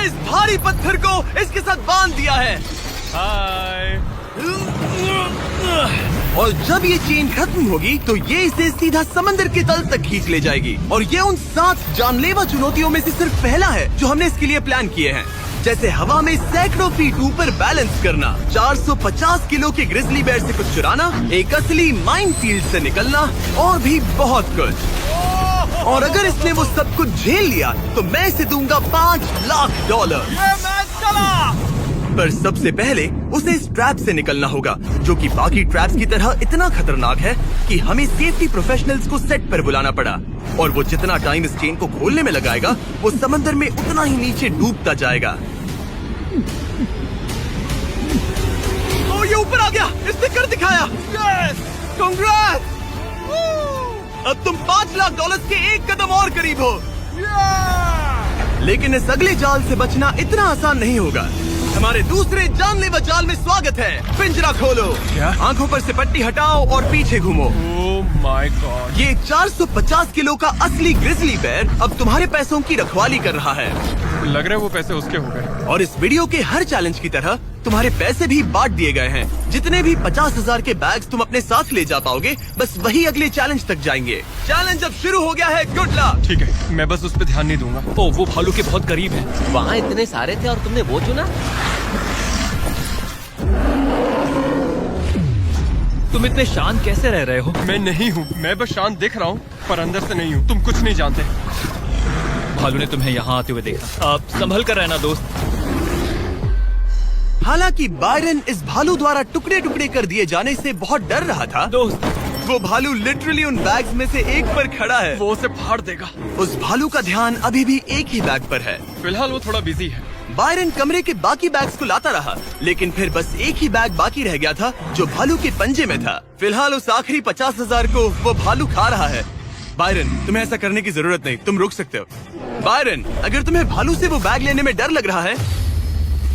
इस भारी पत्थर को इसके साथ बांध दिया है। हाय। और जब ये चेन खत्म होगी तो ये इसे सीधा समंदर के तल तक खींच ले जाएगी। और ये उन 7 जानलेवा चुनौतियों में से सिर्फ पहला है जो हमने इसके लिए प्लान किए हैं, जैसे हवा में सैकड़ों फीट ऊपर बैलेंस करना, 450 किलो के ग्रिजली बेयर से कुछ चुराना, एक असली माइनफील्ड से निकलना और भी बहुत कुछ। और अगर इसने वो सब कुछ झेल लिया तो मैं इसे दूंगा $5 लाख। ये मैच चला। पर सबसे पहले उसे इस ट्रैप से निकलना होगा, जो कि बाकी ट्रैप्स की तरह इतना खतरनाक है कि हमें सेफ्टी प्रोफेशनल्स को सेट पर बुलाना पड़ा। और वो जितना टाइम इस चेन को खोलने में लगाएगा वो समंदर में उतना ही नीचे डूबता जाएगा। ओ, ये ऊपर आ गया, इसने कर दिखाया। यस, कांग्रेस। अब तुम $5 लाख के एक कदम और करीब हो। लेकिन इस अगले जाल से बचना इतना आसान नहीं होगा। हमारे दूसरे जानलेवा जाल में स्वागत है। पिंजरा खोलो। क्या? आंखों पर से पट्टी हटाओ और पीछे घूमो। ओह माय गॉड। ये 450 किलो का असली ग्रिजली बेयर अब तुम्हारे पैसों की रखवाली कर रहा है। लग रहा है वो पैसे उसके हो गए। और इस वीडियो के हर चैलेंज की तरह तुम्हारे पैसे भी बांट दिए गए हैं। जितने भी 50,000 के बैग्स तुम अपने साथ ले जा पाओगे, बस वही अगले चैलेंज तक जाएंगे। चैलेंज अब शुरू हो गया है। Good luck. ठीक है, मैं बस उस पर ध्यान नहीं दूंगा। ओ, वो भालू के बहुत करीब है। वहाँ इतने सारे थे और तुमने वो चुना। तुम इतने शांत कैसे रह रहे हो? मैं नहीं हूँ, मैं बस शांत दिख रहा हूँ पर अंदर से नहीं हूँ। तुम कुछ नहीं जानते। भालू ने तुम्हें यहाँ आते हुए देखा। आप संभल कर रहना दोस्त। हालांकि बायरन इस भालू द्वारा टुकड़े टुकड़े कर दिए जाने से बहुत डर रहा था। दोस्त, वो भालू लिटरली उन बैग्स में से एक पर खड़ा है। वो उसे फाड़ देगा। उस भालू का ध्यान अभी भी एक ही बैग पर है। फिलहाल वो थोड़ा बिजी है। बायरन कमरे के बाकी बैग्स को लाता रहा, लेकिन फिर बस एक ही बैग बाकी रह गया था जो भालू के पंजे में था। फिलहाल उस आखिरी 50,000 को वो भालू खा रहा है। बायरन, तुम्हें ऐसा करने की जरूरत नहीं, तुम रुक सकते हो। बायरन, अगर तुम्हें भालू से वो बैग लेने में डर लग रहा है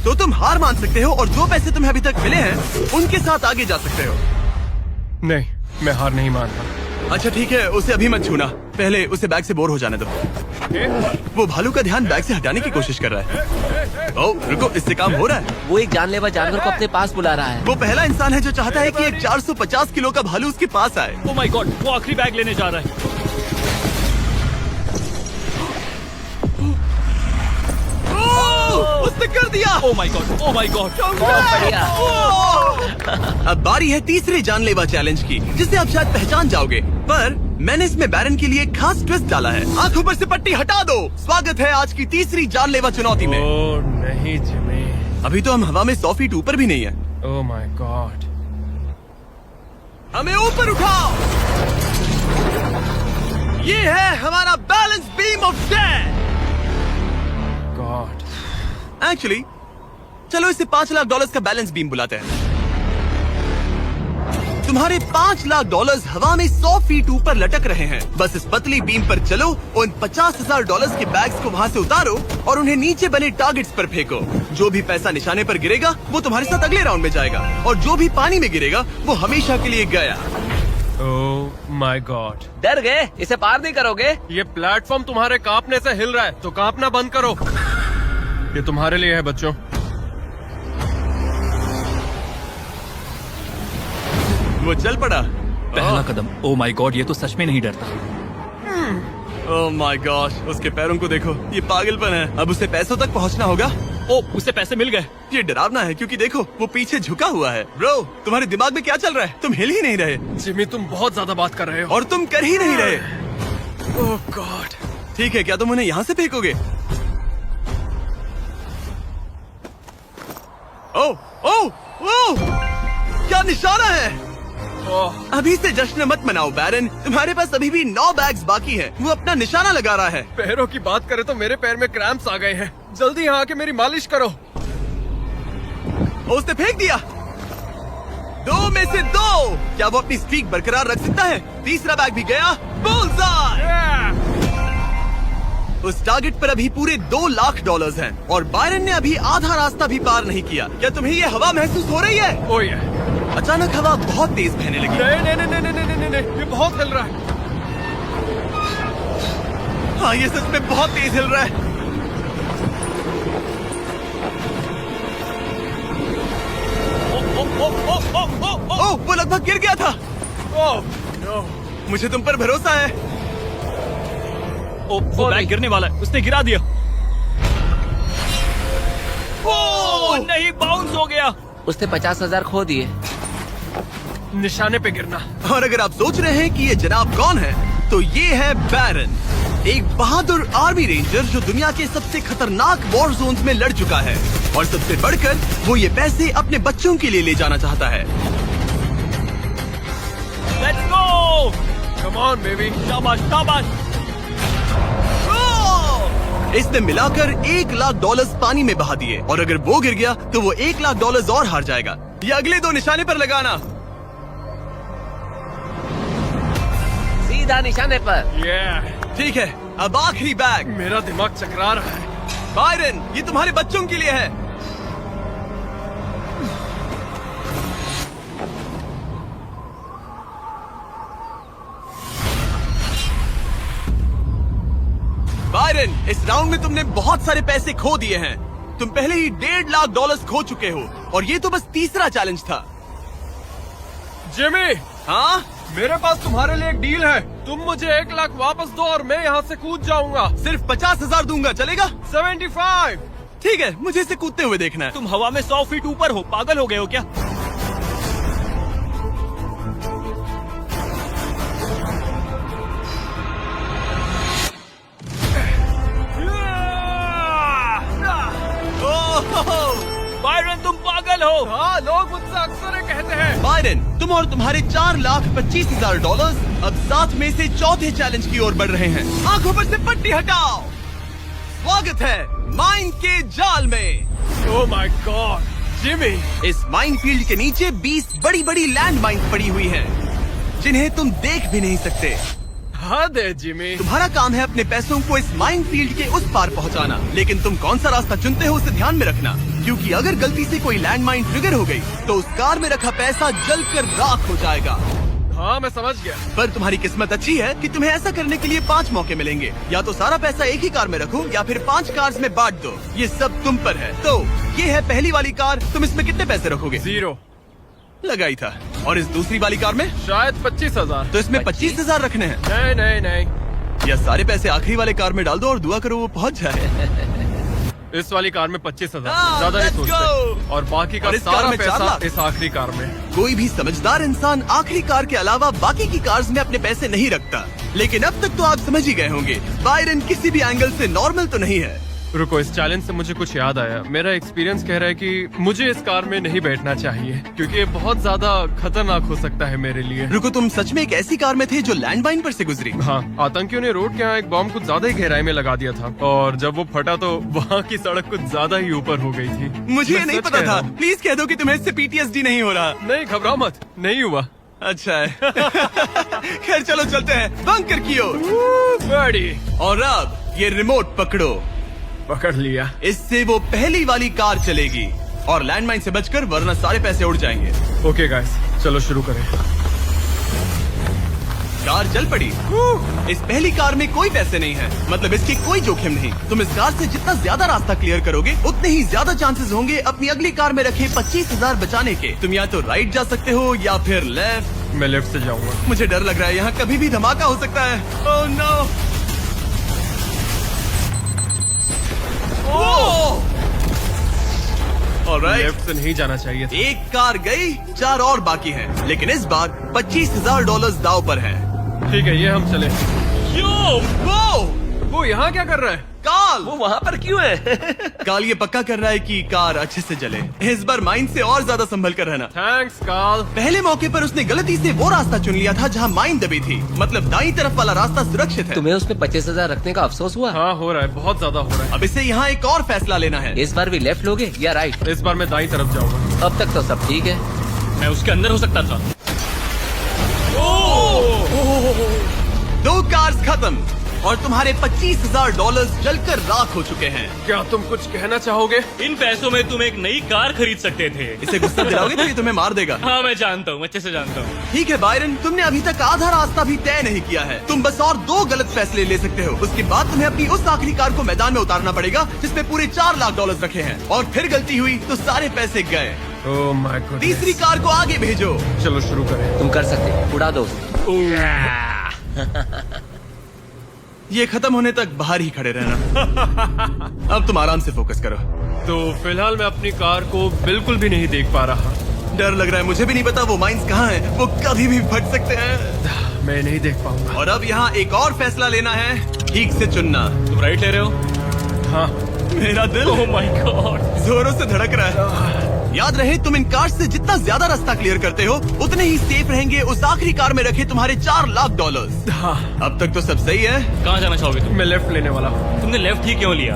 तो तुम हार मान सकते हो और जो पैसे तुम्हें अभी तक मिले हैं उनके साथ आगे जा सकते हो। नहीं, मैं हार नहीं मानता। अच्छा ठीक है, उसे अभी मत छूना, पहले उसे बैग से बोर हो जाने दो। वो भालू का ध्यान बैग से हटाने की कोशिश कर रहा है। ओह रुको, इससे काम हो रहा है। वो एक जानलेवा जानवर को अपने पास बुला रहा है। वो पहला इंसान है जो चाहता है कि एक 450 किलो का भालू उसके पास आए। ओ माय गॉड, वो आखिरी बैग लेने जा रहा है। उसने कर दिया। Oh my god, oh my God. बढ़िया। अब बारी है तीसरे जानलेवा चैलेंज की, जिसे आप शायद पहचान जाओगे, पर मैंने इसमें बैरन के लिए एक खास ट्विस्ट डाला है। आंखों पर से पट्टी हटा दो। स्वागत है आज की तीसरी जानलेवा चुनौती में। ओह नहीं जिमी। अभी तो हम हवा में 100 फीट ऊपर भी नहीं है। ओह माय गॉड। हमें ऊपर उठाओ। ये है हमारा balance beam of death. God. Actually चलो इसे $5 लाख का बैलेंस बीम बुलाते हैं। तुम्हारे $5 लाख हवा में 100 फीट ऊपर लटक रहे हैं। बस इस पतली बीम पर चलो, उन $50,000 के बैग्स को वहाँ से उतारो और उन्हें नीचे बने टारगेट्स पर फेंको। जो भी पैसा निशाने पर गिरेगा वो तुम्हारे साथ अगले राउंड में जाएगा, और जो भी पानी में गिरेगा वो हमेशा के लिए गया। ओह माय गॉड। डर गए? इसे पार नहीं करोगे? ये प्लेटफॉर्म तुम्हारे कांपने से हिल रहा है, तो कांपना बंद करो। ये तुम्हारे लिए है बच्चों। वो चल पड़ा। पहला कदम। ओ माय गॉड, ये तो सच में नहीं डरता। ओह माय गॉड, उसके पैरों को देखो, ये पागलपन है। अब उसे पैसों तक पहुंचना होगा। ओ, उसे पैसे मिल गए। ये डरावना है क्योंकि देखो वो पीछे झुका हुआ है। ब्रो, तुम्हारे दिमाग में क्या चल रहा है? तुम हिल ही नहीं रहे जिमी, तुम बहुत ज्यादा बात कर रहे हो। और तुम कर ही नहीं रहे। ओह गॉड। ठीक है, क्या तुम उन्हें यहाँ से फेंकोगे? ओह ओह ओह, क्या निशाना है? अभी से जश्न मत मनाओ बैरन, तुम्हारे पास अभी भी 9 बैग्स बाकी हैं। वो अपना निशाना लगा रहा है। पैरों की बात करें तो मेरे पैर में क्रैम्प्स आ गए हैं। जल्दी यहाँ आके मेरी मालिश करो। उसने फेंक दिया। 2 में से 2। क्या वो अपनी स्ट्रीक बरकरार रख सकता है? तीसरा बैग भी गया। बुलसआई। उस टारगेट पर अभी पूरे $2 लाख हैं और बायरन ने अभी आधा रास्ता भी पार नहीं किया। क्या तुम्हें ये हवा महसूस हो रही है? ओह ये। अचानक हवा बहुत तेज बहने लगी। नहीं नहीं नहीं नहीं नहीं नहीं नहीं, ये बहुत हिल रहा है। हाँ, ये सच में बहुत तेज हिल रहा है। ओह, वो लगभग गिर गया था। Oh no. मुझे तुम पर भरोसा है। वो बैग गिरने वाला है, उसने गिरा दिया। ओह, नहीं, बाउंस हो गया। उसने 50,000 खो दिए। निशाने पे गिरना। और अगर आप सोच रहे हैं कि ये जनाब कौन है, तो ये है बैरन, एक बहादुर आर्मी रेंजर जो दुनिया के सबसे खतरनाक वॉर जोन्स में लड़ चुका है। और सबसे बढ़कर वो ये पैसे अपने बच्चों के लिए ले जाना चाहता है। Let's go. Come on baby. शाबाश शाबाश। इसने मिलाकर $1,00,000 पानी में बहा दिए, और अगर वो गिर गया तो वो $1,00,000 और हार जाएगा। ये अगले 2 निशाने पर लगाना। सीधा निशाने पर। ठीक है, अब आखिरी बैग। मेरा दिमाग चकरा रहा है। बायरन, ये तुम्हारे बच्चों के लिए है। बायरन, इस राउंड में तुमने बहुत सारे पैसे खो दिए हैं। तुम पहले ही $1,50,000 खो चुके हो, और ये तो बस तीसरा चैलेंज था। जिमी, हाँ, मेरे पास तुम्हारे लिए एक डील है। तुम मुझे 1,00,000 वापस दो और मैं यहाँ से कूद जाऊंगा। सिर्फ 50,000 दूंगा, चलेगा? 75। ठीक है, मुझे इसे कूदते हुए देखना है। तुम हवा में 100 फीट ऊपर हो, पागल हो गए हो क्या? बायरन, तुम पागल हो। हाँ, लोग मुझसे अक्सर ये कहते हैं। बायरन, तुम और तुम्हारे $4,25,000 अब साथ में से चौथे चैलेंज की ओर बढ़ रहे हैं। आंखों पर से पट्टी हटाओ। स्वागत है माइन के जाल में। ओह माय गॉड, जिमी। इस माइन फील्ड के नीचे 20 बड़ी बड़ी लैंड माइन पड़ी हुई हैं, जिन्हें तुम देख भी नहीं सकते। हद है जिमी। तुम्हारा काम है अपने पैसों को इस माइन फील्ड के उस पार पहुंचाना, लेकिन तुम कौन सा रास्ता चुनते हो उसे ध्यान में रखना, क्योंकि अगर गलती से कोई लैंड माइन ट्रिगर हो गई तो उस कार में रखा पैसा जलकर राख हो जाएगा। हाँ, मैं समझ गया। पर तुम्हारी किस्मत अच्छी है कि तुम्हें ऐसा करने के लिए 5 मौके मिलेंगे। या तो सारा पैसा एक ही कार में रखो, या फिर 5 कार्स में बांट दो। ये सब तुम पर है। तो ये है पहली वाली कार, तुम इसमें कितने पैसे रखोगे? 0। लगाई था। और इस दूसरी वाली कार में? शायद 25,000। तो इसमें 25,000 रखने हैं। नहीं नहीं नहीं। या सारे पैसे आखिरी वाले कार में डाल दो और दुआ करो वो पहुंच जाए। इस वाली कार में 25,000, हाँ, ज्यादा नहीं let's सोचते। go। और बाकी का और इस कार सारा में 4 पैसा लाख। इस आखिरी कार में। कोई भी समझदार इंसान आखिरी कार के अलावा बाकी की कार्स में अपने पैसे नहीं रखता। लेकिन अब तक तो आप समझ ही गए होंगे, बायरन किसी भी एंगल से नॉर्मल तो नहीं है। रुको, इस चैलेंज से मुझे कुछ याद आया। मेरा एक्सपीरियंस कह रहा है कि मुझे इस कार में नहीं बैठना चाहिए, क्योंकि ये बहुत ज्यादा खतरनाक हो सकता है मेरे लिए। रुको, तुम सच में एक ऐसी कार में थे जो लैंड माइन पर से गुजरी? हाँ, आतंकियों ने रोड के यहाँ एक बॉम्ब कुछ ज्यादा ही गहराई में लगा दिया था, और जब वो फटा तो वहाँ की सड़क कुछ ज्यादा ही ऊपर हो गई थी। मुझे ये मैं नहीं सच पता कह था। रहा हूँ। प्लीज कह दो कि तुम्हें इससे PTSD नहीं हो रहा। नहीं, घबराओ मत, नहीं हुआ। अच्छा है। खैर चलो चलते हैं बंकर की ओर। बड़ी और अब ये रिमोट पकड़ो। पकड़ लिया। इससे वो पहली वाली कार चलेगी और लैंडमाइन से बचकर, वरना सारे पैसे उड़ जाएंगे। ओके गाइस, चलो शुरू करें। कार चल पड़ी। इस पहली कार में कोई पैसे नहीं है, मतलब इसकी कोई जोखिम नहीं। तुम इस कार से जितना ज्यादा रास्ता क्लियर करोगे, उतने ही ज्यादा चांसेस होंगे अपनी अगली कार में रखे 25,000 बचाने के। तुम या तो राइट जा सकते हो या फिर लेफ्ट। मैं लेफ्ट से जाऊंगा। मुझे डर लग रहा है, यहाँ कभी भी धमाका हो सकता है। Oh no. ऑलराइट, लेफ्ट से नहीं जाना चाहिए था। एक कार गई, 4 और बाकी हैं, लेकिन इस बार $25,000 दाव पर है। ठीक है, ये हम चले। वो यहाँ क्या कर रहा है? काल, वो वहाँ पर क्यों है? काल ये पक्का कर रहा है कि कार अच्छे से चले। इस बार माइन से और ज्यादा संभल कर रहना। थैंक्स काल। पहले मौके पर उसने गलती से वो रास्ता चुन लिया था जहाँ माइन दबी थी, मतलब दाईं तरफ वाला रास्ता सुरक्षित है। तुम्हें उसमें 25,000 रखने का अफसोस हुआ? हाँ, हो रहा है, बहुत ज्यादा हो रहा है। अब इसे यहाँ एक और फैसला लेना है। इस बार भी लेफ्ट लोगे या राइट? इस बार मैं दाईं तरफ जाऊंगा। अब तक तो सब ठीक है। मैं उसके अंदर हो सकता था। 2 कार्स खत्म और तुम्हारे $25,000 जलकर राख हो चुके हैं। क्या तुम कुछ कहना चाहोगे? इन पैसों में तुम एक नई कार खरीद सकते थे। इसे गुस्सा दिलाओगे तो ये तुम्हें मार देगा। हाँ, मैं जानता हूँ, अच्छे से जानता हूँ। ठीक है बायरन, तुमने अभी तक आधा रास्ता भी तय नहीं किया है। तुम बस और 2 गलत फैसले ले सकते हो। उसके बाद तुम्हें अपनी उस आखिरी कार को मैदान में उतारना पड़ेगा जिसमें पूरे $4 लाख रखे हैं। और फिर गलती हुई तो सारे पैसे गए। ओह माय गॉड। तीसरी कार को आगे भेजो। चलो शुरू करें। तुम कर सकते हो, उड़ा दो। ये खत्म होने तक बाहर ही खड़े रहना। अब तुम आराम से फोकस करो। तो फिलहाल मैं अपनी कार को बिल्कुल भी नहीं देख पा रहा। डर लग रहा है, मुझे भी नहीं पता वो माइंस कहाँ हैं। वो कभी भी फट सकते हैं। मैं नहीं देख पाऊंगा। और अब यहाँ एक और फैसला लेना है, ठीक से चुनना। तुम राइट ले रहे हो? हाँ। मेरा दिल ओह माय गॉड। जोरों से धड़क रहा है। याद रहे, तुम इन कार्स से जितना ज्यादा रास्ता क्लियर करते हो उतने ही सेफ रहेंगे उस आखिरी कार में रखे तुम्हारे $4 लाख। हाँ। अब तक तो सब सही है। कहाँ जाना चाहोगे तुम? मैं लेफ्ट लेने वाला हूँ। तुमने लेफ्ट ही क्यों लिया?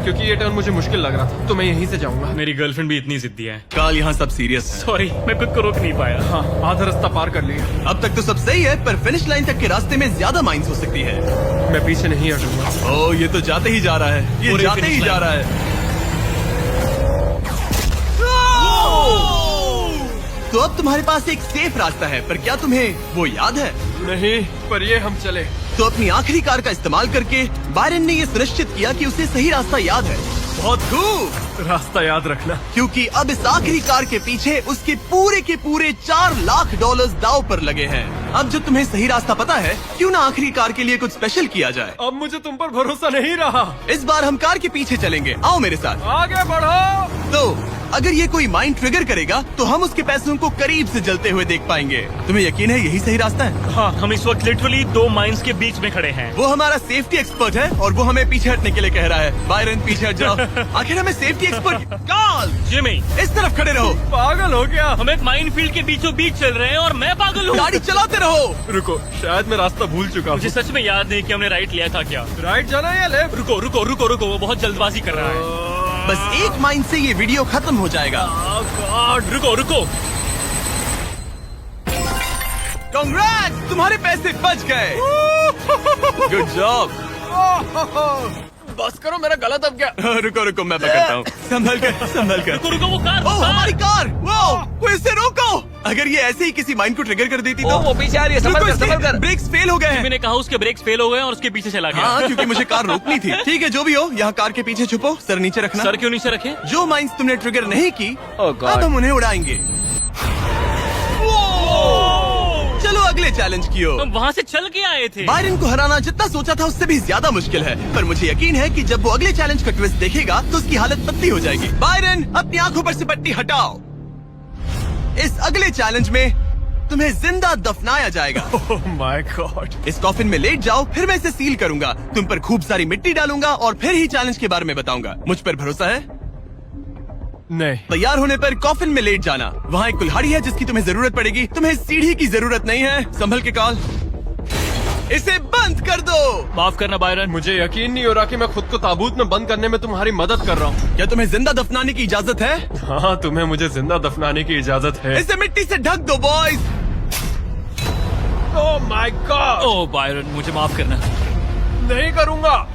क्योंकि ये टर्न मुझे मुश्किल लग रहा था, तो मैं यहीं से जाऊंगा। मेरी गर्लफ्रेंड भी इतनी जिद्दी है। काल, यहाँ सब सीरियस है। सॉरी, मैं खुद को रोक नहीं पाया। हाँ, आधा रास्ता पार कर लिया। अब तक तो सब सही है, पर फिनिश लाइन तक के रास्ते में ज्यादा माइंस हो सकती है। मैं पीछे नहीं हटूंगा। ओह, ये तो जाते ही जा रहा है। ये पूरे जाते finish ही जा line। रहा है। तो अब तुम्हारे पास एक सेफ रास्ता है, पर क्या तुम्हें वो याद है? नहीं, पर ये हम चले। तो अपनी आखिरी कार का इस्तेमाल करके बायरन ने ये सुनिश्चित किया कि उसे सही रास्ता याद है। बहुत खूब। रास्ता याद रखना। क्योंकि अब इस आखिरी कार के पीछे उसके पूरे के पूरे $4 लाख दांव पर लगे हैं। अब जो तुम्हें सही रास्ता पता है, क्यों ना आखिरी कार के लिए कुछ स्पेशल किया जाए। अब मुझे तुम पर भरोसा नहीं रहा। इस बार हम कार के पीछे चलेंगे, आओ मेरे साथ। आगे बढ़ो। तो अगर ये कोई माइंड ट्रिगर करेगा तो हम उसके पैसों को करीब से जलते हुए देख पाएंगे। तुम्हें यकीन है यही सही रास्ता है? हाँ, हम इस वक्त लिटरली 2 माइंस के बीच में खड़े हैं। वो हमारा सेफ्टी एक्सपर्ट है और वो हमें पीछे हटने के लिए कह रहा है। बायरन, पीछे हट जाओ। आखिर हमें सेफ्टी एक्सपर्ट काल, जिमी, इस तरफ खड़े रहो। पागल हो गया। हम एक माइन फील्ड के बीचों बीच चल रहे हैं और मैं पागल हूँ। गाड़ी चलाते रहो। रुको, शायद मैं रास्ता भूल चुका मुझे हूँ। सच में याद नहीं कि हमने राइट लिया था क्या। राइट जाना है या लेफ्ट? रुको रुको रुको रुको, वो बहुत जल्दबाजी कर रहा है। बस एक माइंड से ये वीडियो खत्म हो जाएगा। गॉड, रुको रुको। कांग्रेट्स, तुम्हारे पैसे बच गए। Good job. बस करो, मेरा गला दब गया। रुको रुको, मैं पकड़ता हूँ। संभल कर, संभल कर। रुको रुको, वो कार। ओह, हमारी कार। वो इसे रोको। अगर ये ऐसे ही किसी माइंड को ट्रिगर कर देती तो। वो पीछे आ रही है, संभल कर, संभल कर। ब्रेक्स फेल हो गए हैं। मैंने कहा उसके ब्रेक्स फेल हो गए और उसके पीछे चला गया। हाँ, क्योंकि मुझे कार रोकनी थी। ठीक है, जो भी हो, यहाँ कार के पीछे छुपो, सर नीचे रखना। सर क्यों नीचे रखे? जो माइंस तुमने ट्रिगर नहीं की, Oh God. अब हम उन्हें उड़ाएंगे। चलो अगले चैलेंज की ओर। हम वहाँ से चल के आए थे। बायरन को हराना जितना सोचा था उससे भी ज्यादा मुश्किल है, पर मुझे यकीन है कि जब वो अगले चैलेंज का ट्विस्ट देखेगा तो उसकी हालत पतली हो जाएगी। बायरन, अपनी आंखों पर से पट्टी हटाओ। इस अगले चैलेंज में तुम्हें जिंदा दफनाया जाएगा। ओह माय गॉड। इस कॉफिन में लेट जाओ, फिर मैं इसे सील करूंगा, तुम पर खूब सारी मिट्टी डालूंगा और फिर ही चैलेंज के बारे में बताऊंगा। मुझ पर भरोसा है? नहीं। तैयार होने पर कॉफिन में लेट जाना। वहाँ एक कुल्हाड़ी है जिसकी तुम्हें जरूरत पड़ेगी। तुम्हें सीढ़ी की जरूरत नहीं है। संभल के कॉल, इसे बंद कर दो। माफ करना बायरन, मुझे यकीन नहीं हो रहा कि मैं खुद को ताबूत में बंद करने में तुम्हारी मदद कर रहा हूँ। क्या तुम्हें जिंदा दफनाने की इजाजत है? हाँ, तुम्हें मुझे जिंदा दफनाने की इजाजत है। इसे मिट्टी से ढक दो boys. Oh my god. Oh Byron, मुझे माफ करना। नहीं करूँगा।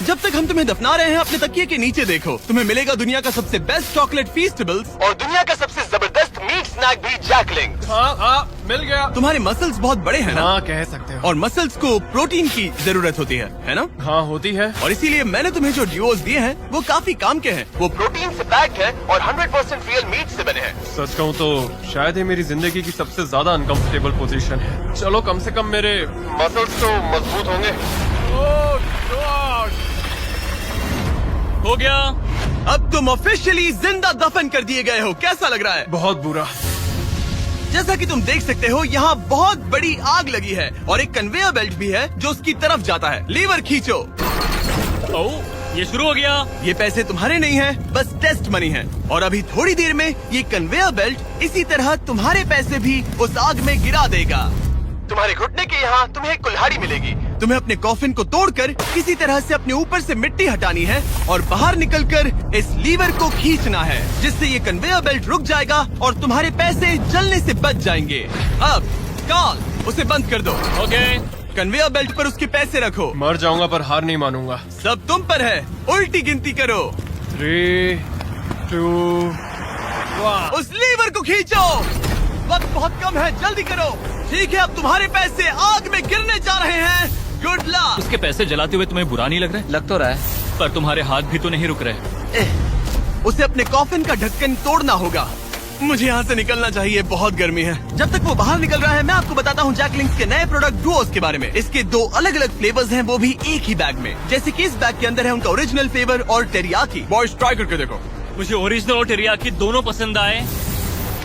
जब तक हम तुम्हें दफना रहे हैं, अपने तकिए के नीचे देखो। तुम्हें मिलेगा दुनिया का सबसे बेस्ट चॉकलेट फीस्टेबल्स और दुनिया का सबसे जबरदस्त मीट स्नैक भी, जैकलिंग। हाँ, मिल गया। तुम्हारे मसल्स बहुत बड़े हैं ना? हाँ, कह सकते हो। और मसल्स को प्रोटीन की जरूरत होती है ना? हाँ, होती है। और इसीलिए मैंने तुम्हें जो ड्यूओज दिए हैं वो काफी काम के हैं। वो प्रोटीन से पैक्ड है और 100% रियल मीट से बने हैं। सच कहूँ तो शायद ये मेरी जिंदगी की सबसे ज्यादा अनकंफर्टेबल पोजीशन है। चलो, कम से कम मेरे मसल्स तो मजबूत होंगे। ओह गॉड। हो गया। अब तुम ऑफिशियली जिंदा दफन कर दिए गए हो। कैसा लग रहा है? बहुत बुरा। जैसा कि तुम देख सकते हो, यहाँ बहुत बड़ी आग लगी है और एक कन्वेयर बेल्ट भी है जो उसकी तरफ जाता है। लीवर खींचो। ओह, ये शुरू हो गया। ये पैसे तुम्हारे नहीं हैं, बस टेस्ट मनी है। और अभी थोड़ी देर में ये कन्वेयर बेल्ट इसी तरह तुम्हारे पैसे भी उस आग में गिरा देगा। तुम्हारे घुटने के यहाँ तुम्हें एक कुल्हाड़ी मिलेगी। तुम्हें अपने कॉफिन को तोड़कर किसी तरह से अपने ऊपर से मिट्टी हटानी है और बाहर निकलकर इस लीवर को खींचना है, जिससे ये कन्वेयर बेल्ट रुक जाएगा और तुम्हारे पैसे जलने से बच जाएंगे। अब कॉल, उसे बंद कर दो। ओके। कन्वेयर बेल्ट पर उसके पैसे रखो। मर जाऊंगा पर हार नहीं मानूंगा। सब तुम पर है। उल्टी गिनती करो। 3, 2, 1। उस लीवर को खींचो। वक्त बहुत कम है, जल्दी करो। ठीक है, अब तुम्हारे पैसे आग में गिरने जा रहे हैं। Good luck. उसके पैसे जलाते हुए तुम्हें बुरा नहीं लग रहा है? लग तो रहा है। पर तुम्हारे हाथ भी तो नहीं रुक रहे। उसे अपने कॉफिन का ढक्कन तोड़ना होगा। मुझे यहाँ से निकलना चाहिए, बहुत गर्मी है। जब तक वो बाहर निकल रहा है, मैं आपको बताता हूँ जैक लिंक्स के नए प्रोडक्ट डुओस के बारे में। इसके 2 अलग अलग फ्लेवर्स हैं, वो भी एक ही बैग में। जैसे कि इस बैग के अंदर है उनका ओरिजिनल फ्लेवर और टेरियाकी। बॉयज ट्राई करके देखो। मुझे ओरिजिनल और टेरियाकी दोनों पसंद आए।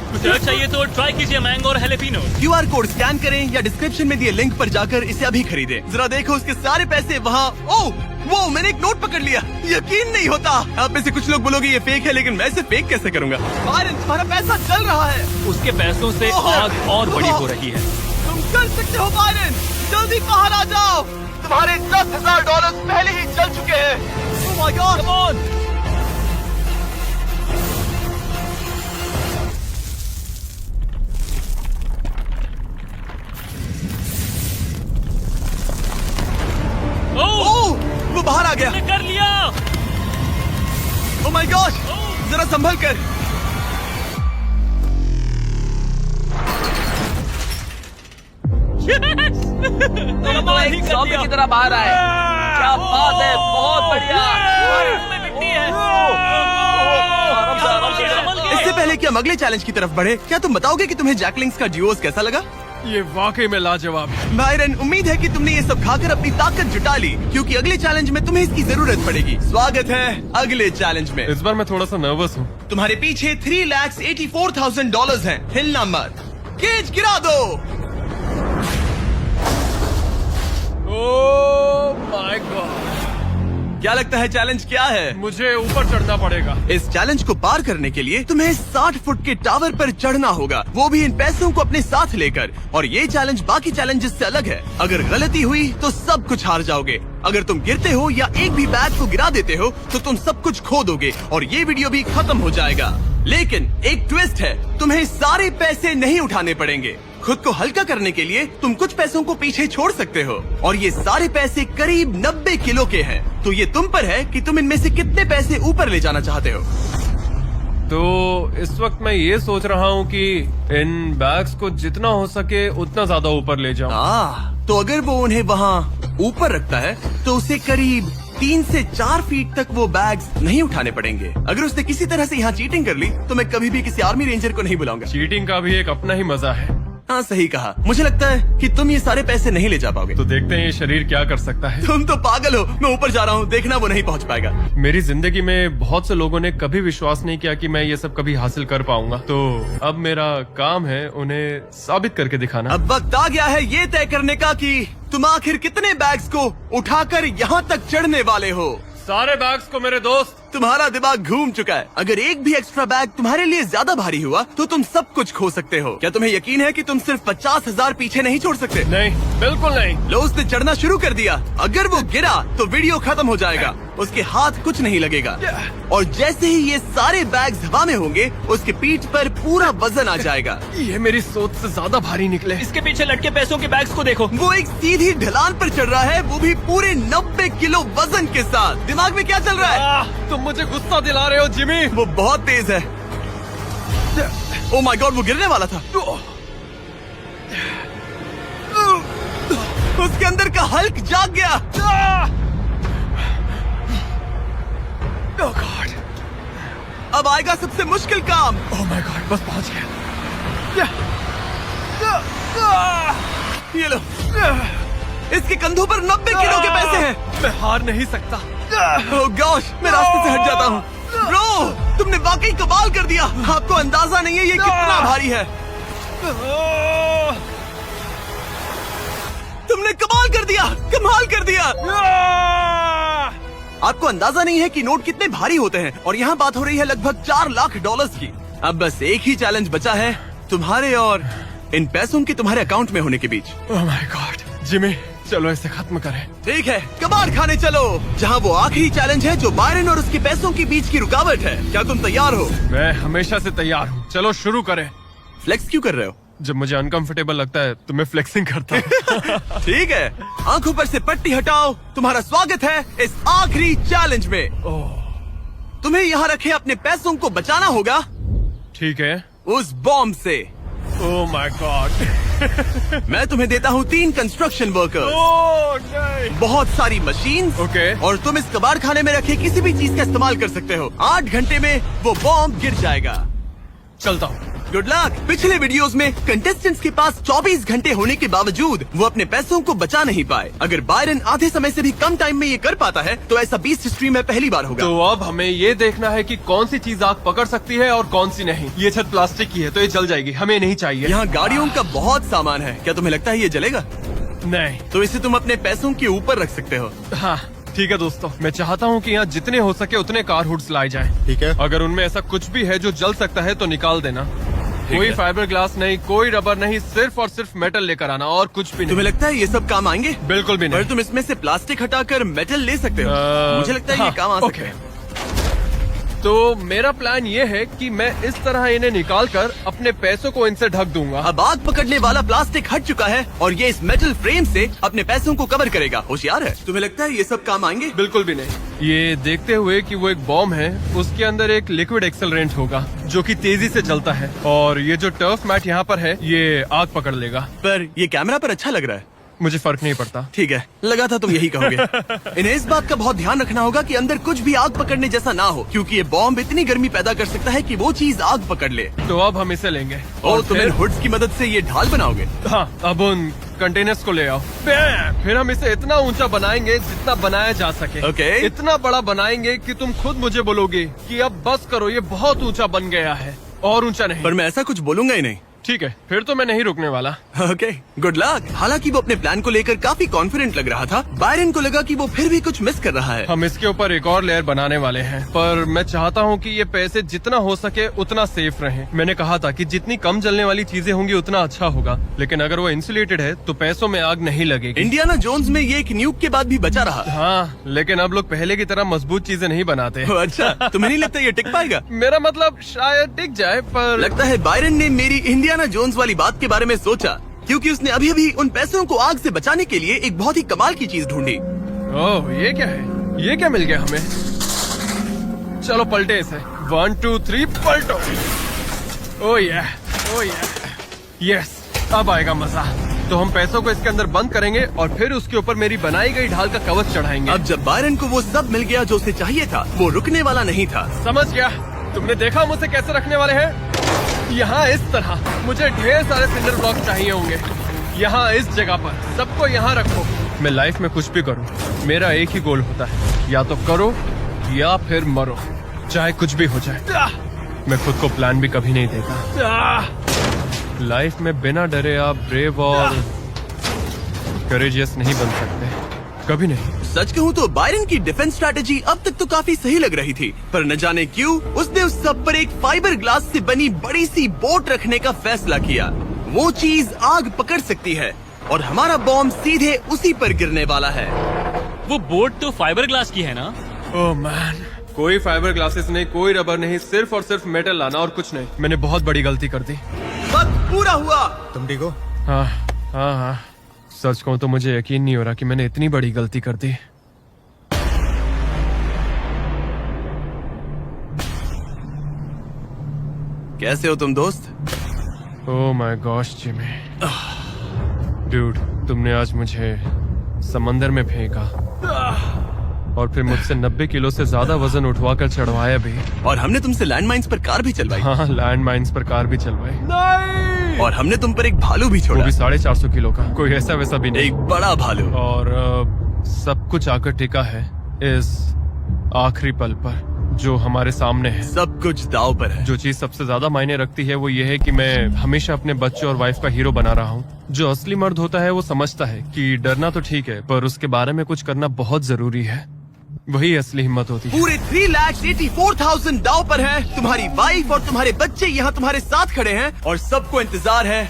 कुछ अलग चाहिए तो ट्राई कीजिए मैंगो और हैलेपिनो। QR कोड स्कैन करें या डिस्क्रिप्शन में दिए लिंक पर जाकर इसे अभी खरीदें। जरा देखो उसके सारे पैसे वहाँ। ओह वो मैंने एक नोट पकड़ लिया, यकीन नहीं होता। आप में से कुछ लोग बोलोगे ये फेक है, लेकिन मैं इसे फेक कैसे करूँगा? बायरन तुम्हारा पैसा चल रहा है। उसके पैसों से आग और बड़ी हो रही है। तुम कर सकते हो बायरन, जल्दी बाहर आ जाओ। तुम्हारे $10,000 पहले ही चल चुके हैं। Oh my God! Come on! ओह वो बाहर आ गया। मैंने कर लिया। Oh my gosh! जरा संभल कर। दोनों एक ज़ॉम्बी की तरह बाहर आए। क्या बात है, बहुत बढ़िया। इससे पहले कि हम अगले चैलेंज की तरफ बढ़े, क्या तुम बताओगे कि तुम्हें जैक लिंक्स का ड्यूओस कैसा लगा? ये वाकई में लाजवाब है। बायरन, उम्मीद है कि तुमने ये सब खाकर अपनी ताकत जुटा ली, क्योंकि अगले चैलेंज में तुम्हें इसकी जरूरत पड़ेगी। स्वागत है अगले चैलेंज में। इस बार मैं थोड़ा सा नर्वस हूँ। तुम्हारे पीछे $3,84,000 हैं। हिलना मत। केज गिरा दो। ओह माय गॉड, क्या लगता है चैलेंज क्या है? मुझे ऊपर चढ़ना पड़ेगा। इस चैलेंज को पार करने के लिए तुम्हें 60 फुट के टावर पर चढ़ना होगा, वो भी इन पैसों को अपने साथ लेकर। और ये चैलेंज बाकी चैलेंजेस से अलग है। अगर गलती हुई तो सब कुछ हार जाओगे। अगर तुम गिरते हो या एक भी बैग को गिरा देते हो तो तुम सब कुछ खो दोगे और ये वीडियो भी खत्म हो जाएगा। लेकिन एक ट्विस्ट है, तुम्हें सारे पैसे नहीं उठाने पड़ेंगे। खुद को हल्का करने के लिए तुम कुछ पैसों को पीछे छोड़ सकते हो, और ये सारे पैसे करीब 90 किलो के हैं। तो ये तुम पर है कि तुम इनमें से कितने पैसे ऊपर ले जाना चाहते हो। तो इस वक्त मैं ये सोच रहा हूँ कि इन बैग्स को जितना हो सके उतना ज्यादा ऊपर ले जाऊँ। तो अगर वो उन्हें वहाँ ऊपर रखता है तो उसे करीब 3 से 4 फीट तक वो बैग्स नहीं उठाने पड़ेंगे। अगर उसने किसी तरह से यहाँ चीटिंग कर ली तो मैं कभी भी किसी आर्मी रेंजर को नहीं बुलाऊंगा। चीटिंग का भी एक अपना ही मजा है। हाँ सही कहा। मुझे लगता है कि तुम ये सारे पैसे नहीं ले जा पाओगे। तो देखते हैं ये शरीर क्या कर सकता है। तुम तो पागल हो। मैं ऊपर जा रहा हूँ, देखना वो नहीं पहुँच पाएगा। मेरी जिंदगी में बहुत से लोगों ने कभी विश्वास नहीं किया कि मैं ये सब कभी हासिल कर पाऊंगा। तो अब मेरा काम है उन्हें साबित करके दिखाना। अब वक्त आ गया है ये तय करने का कि तुम आखिर कितने बैग्स को उठाकर यहाँ तक चढ़ने वाले हो। सारे बैग्स को मेरे दोस्त। तुम्हारा दिमाग घूम चुका है। अगर एक भी एक्स्ट्रा बैग तुम्हारे लिए ज्यादा भारी हुआ तो तुम सब कुछ खो सकते हो। क्या तुम्हें यकीन है कि तुम सिर्फ 50,000 पीछे नहीं छोड़ सकते? नहीं, बिल्कुल नहीं। लो उसने चढ़ना शुरू कर दिया। अगर वो गिरा तो वीडियो खत्म हो जाएगा, उसके हाथ कुछ नहीं लगेगा। और जैसे ही ये सारे बैग्स हवा में होंगे उसके पीठ पर पूरा वजन आ जाएगा। ये मेरी सोच से ज्यादा भारी निकले। इसके पीछे लटके पैसों के बैग्स को देखो। वो एक सीधी ढलान पर चढ़ रहा है, वो भी पूरे 90 किलो वजन के साथ। दिमाग में क्या चल रहा है? तुम मुझे गुस्सा दिला रहे हो जिमी। वो बहुत तेज है। ओह माय गॉड, वो गिरने वाला था। उसके अंदर का हल्क जाग गया। ओह गॉड, अब आएगा सबसे मुश्किल काम। ओह माय गॉड, बस पहुंच गया। ये लो, इसके कंधों पर 90 किलो के पैसे हैं। मैं हार नहीं सकता। ओह गॉश, मैं रास्ते से हट जाता हूँ। ब्रो, तुमने वाकई कमाल कर दिया। आपको अंदाजा नहीं है ये कितना भारी है। तुमने कमाल कर दिया, कमाल कर दिया। आपको अंदाजा नहीं है कि नोट कितने भारी होते हैं, और यहाँ बात हो रही है लगभग $4 लाख की। अब बस एक ही चैलेंज बचा है, तुम्हारे और इन पैसों के तुम्हारे अकाउंट में होने के बीच। ओह माय गॉड, जिमी चलो इसे खत्म करें। ठीक है, कबाड़ खाने चलो, जहाँ वो आखिरी चैलेंज है जो बायरन और उसके पैसों के बीच की रुकावट है। क्या तुम तैयार हो? मैं हमेशा से तैयार हूँ। चलो शुरू करें। फ्लेक्स क्यों कर रहे हो? जब मुझे अनकंफर्टेबल लगता है तो मैं फ्लेक्सिंग करता हूँ। ठीक है, आंखों पर से पट्टी हटाओ। तुम्हारा स्वागत है इस आखिरी चैलेंज में। तुम्हें यहाँ रखे अपने पैसों को बचाना होगा। ठीक है। उस बॉम्ब से। ओह माय गॉड। मैं तुम्हें देता हूँ 3 कंस्ट्रक्शन वर्कर्स, ओह नहीं। बहुत सारी मशीन, ओके। और तुम इस कबाड़ खाने में रखे किसी भी चीज का इस्तेमाल कर सकते हो। 8 घंटे में वो बॉम्ब गिर जाएगा। चलता हूँ। Good luck. पिछले वीडियोस में कंटेस्टेंट्स के पास 24 घंटे होने के बावजूद वो अपने पैसों को बचा नहीं पाए। अगर बायरन आधे समय से भी कम टाइम में ये कर पाता है तो ऐसा बीस्ट हिस्ट्री में पहली बार होगा। तो अब हमें ये देखना है कि कौन सी चीज आग पकड़ सकती है और कौन सी नहीं। ये छत प्लास्टिक की है तो ये जल जाएगी, हमें नहीं चाहिए। यहाँ गाड़ियों का बहुत सामान है, क्या तुम्हें लगता है ये जलेगा? नहीं। तो इसे तुम अपने पैसों के ऊपर रख सकते हो। हाँ ठीक है दोस्तों, मैं चाहता हूँ कि यहाँ जितने हो सके उतने कार हुड्स लाए जाएं। ठीक है। अगर उनमें ऐसा कुछ भी है जो जल सकता है तो निकाल देना। कोई है। फाइबर ग्लास नहीं, कोई रबर नहीं, सिर्फ और सिर्फ मेटल लेकर आना और कुछ भी नहीं। तुम्हें लगता है ये सब काम आएंगे? बिल्कुल भी नहीं। पर तुम इसमें से प्लास्टिक हटाकर मेटल ले सकते हो। मुझे लगता है ये काम आ सकता है। तो मेरा प्लान ये है कि मैं इस तरह इन्हें निकाल कर अपने पैसों को इनसे ढक दूंगा। अब आग पकड़ने वाला प्लास्टिक हट चुका है और ये इस मेटल फ्रेम से अपने पैसों को कवर करेगा। होशियार है। तुम्हें लगता है ये सब काम आएंगे? बिल्कुल भी नहीं। ये देखते हुए कि वो एक बॉम्ब है, उसके अंदर एक लिक्विड एक्सेलरेंट होगा जो कि तेजी से जलता है, और ये जो टर्फ मैट यहाँ पर है ये आग पकड़ लेगा। पर ये कैमरा पर अच्छा लग रहा है। मुझे फर्क नहीं पड़ता। ठीक है, लगा था तुम यही कहोगे। इन्हें इस बात का बहुत ध्यान रखना होगा कि अंदर कुछ भी आग पकड़ने जैसा ना हो, क्योंकि ये बॉम्ब इतनी गर्मी पैदा कर सकता है कि वो चीज आग पकड़ ले। तो अब हम इसे लेंगे और तुम इन फिर हुड्स की मदद से ये ढाल बनाओगे। हाँ, अब उन कंटेनर्स को ले आओ। फिर हम इसे इतना ऊंचा बनाएंगे जितना बनाया जा सके। ओके। इतना बड़ा बनाएंगे कि तुम खुद मुझे बोलोगे कि अब बस करो, ये बहुत ऊंचा बन गया है, और ऊंचा नहीं। पर मैं ऐसा कुछ बोलूंगा ही नहीं। ठीक है, फिर तो मैं नहीं रुकने वाला। Okay, good luck. हालांकि वो अपने प्लान को लेकर काफी कॉन्फिडेंट लग रहा था, बायरन को लगा कि वो फिर भी कुछ मिस कर रहा है। हम इसके ऊपर एक और लेयर बनाने वाले हैं, पर मैं चाहता हूँ कि ये पैसे जितना हो सके उतना सेफ रहें। मैंने कहा था कि जितनी कम जलने वाली चीजें होंगी उतना अच्छा होगा, लेकिन अगर वो इंसुलेटेड है तो पैसों में आग नहीं लगेगी। इंडियाना जोन्स में ये एक न्यूक के बाद भी बचा रहा। हाँ, लेकिन अब लोग पहले की तरह मजबूत चीजें नहीं बनाते। अच्छा, तुम्हें नहीं लगता ये टिक पाएगा? मेरा मतलब शायद टिक जाए, पर लगता है बायरन ने मेरी इंडियाना जोन्स वाली बात के बारे में सोचा, क्योंकि उसने अभी अभी उन पैसों को आग से बचाने के लिए एक बहुत ही कमाल की चीज ढूंढी। ओह, ये क्या है? ये क्या मिल गया हमें? चलो पलटे इसे। 1 2 3 पलटो। ओह यस, अब आएगा मजा। तो हम पैसों को इसके अंदर बंद करेंगे और फिर उसके ऊपर मेरी बनाई गई ढाल का कवच चढ़ाएंगे। अब जब बायरन को वो सब मिल गया जो उसे चाहिए था, वो रुकने वाला नहीं था। समझ गया। तुमने देखा मुझे कैसे रखने वाले हैं? यहाँ इस तरह। मुझे ढेर सारे सिंडर ब्लॉक चाहिए होंगे। यहाँ इस जगह पर सबको यहाँ रखो। मैं लाइफ में कुछ भी करूँ, मेरा एक ही गोल होता है, या तो करो या फिर मरो, चाहे कुछ भी हो जाए। मैं खुद को प्लान भी कभी नहीं देता। लाइफ में बिना डरे आप ब्रेव और करेजियस नहीं बन सकते, कभी नहीं। सच कहूँ तो बायरन की डिफेंस स्ट्रैटेजी अब तक तो काफी सही लग रही थी, पर न जाने क्यों उसने उस सब पर एक फाइबर ग्लास से बनी बड़ी सी बोट रखने का फैसला किया। वो चीज आग पकड़ सकती है और हमारा बॉम्ब सीधे उसी पर गिरने वाला है। वो बोट तो फाइबर ग्लास की है ना? ओह मैन, कोई फाइबर ग्लासेस नहीं, कोई रबर नहीं, सिर्फ और सिर्फ मेटल लाना और कुछ नहीं। मैंने बहुत बड़ी गलती कर दी। वक्त पूरा हुआ। तुम ठीक हो? हाँ, सच कहूँ तो मुझे यकीन नहीं हो रहा कि मैंने इतनी बड़ी गलती कर दी। कैसे हो तुम दोस्त? Oh my gosh Jimmy, dude, तुमने आज मुझे समंदर में फेंका और फिर मुझसे 90 किलो से ज्यादा वजन उठवाकर चढ़वाया भी। और हमने तुमसे लैंडमाइंस पर कार भी चलवाई। हाँ, लैंड माइन्स पर कार भी चलवाई। और हमने तुम पर एक भालू भी वो छोड़ा। भी 450 किलो का, कोई ऐसा वैसा भी नहीं। एक बड़ा भालू। और सब कुछ आकर टिका है इस आखिरी पल पर जो हमारे सामने है। सब कुछ दाव पर है। जो चीज सबसे ज्यादा मायने रखती है वो ये है कि मैं हमेशा अपने बच्चे और वाइफ का हीरो बना रहा हूँ। जो असली मर्द होता है वो समझता है कि डरना तो ठीक है, पर उसके बारे में कुछ करना बहुत जरूरी है। वही असली हिम्मत होती है। पूरे 3,84,000 दाव पर है। तुम्हारी वाइफ और तुम्हारे बच्चे यहाँ तुम्हारे साथ खड़े हैं और सबको इंतजार है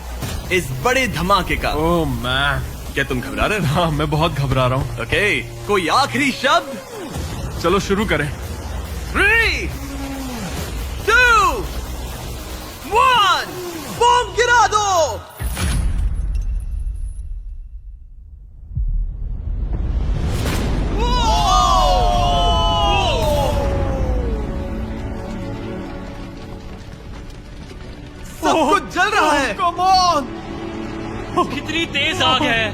इस बड़े धमाके का। ओह मैन, क्या तुम घबरा रहे हो? हाँ, मैं बहुत घबरा रहा हूँ। ओके, कोई आखिरी शब्द? चलो शुरू करें। 3, 2, 1, बॉम्ब गिरा दो। सब कुछ जल रहा है। Come on. कितनी तेज आग है।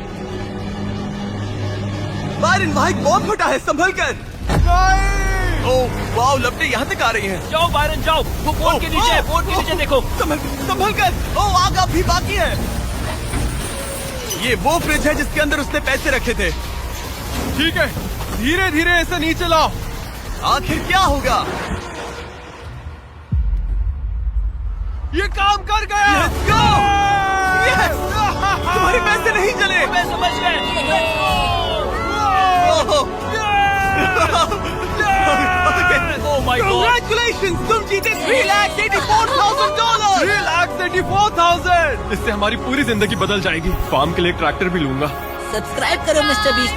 बायरन, वहाँ एक बॉम्ब फटा है, संभल कर। नहीं! ओह वाओ, लपटें यहाँ तक आ रही हैं। जाओ बायरन जाओ, वो बोर्ड के नीचे है, बोर्ड के नीचे देखो। संभल कर। ओह आग अभी बाकी है। ये वो फ्रिज है जिसके अंदर उसने पैसे रखे थे। ठीक है, धीरे धीरे इसे नीचे लाओ। आखिर क्या होगा? ये काम कर गया। Let's go! Yes! तुम्हारे पैसे नहीं चले। मैं समझ गए। Oh my God! Congratulations! तुम जीते $3,84,000। $3,84,000। इससे हमारी पूरी जिंदगी बदल जाएगी। फार्म के लिए ट्रैक्टर भी लूंगा। सब्सक्राइब करो मिस्टर बीस्ट।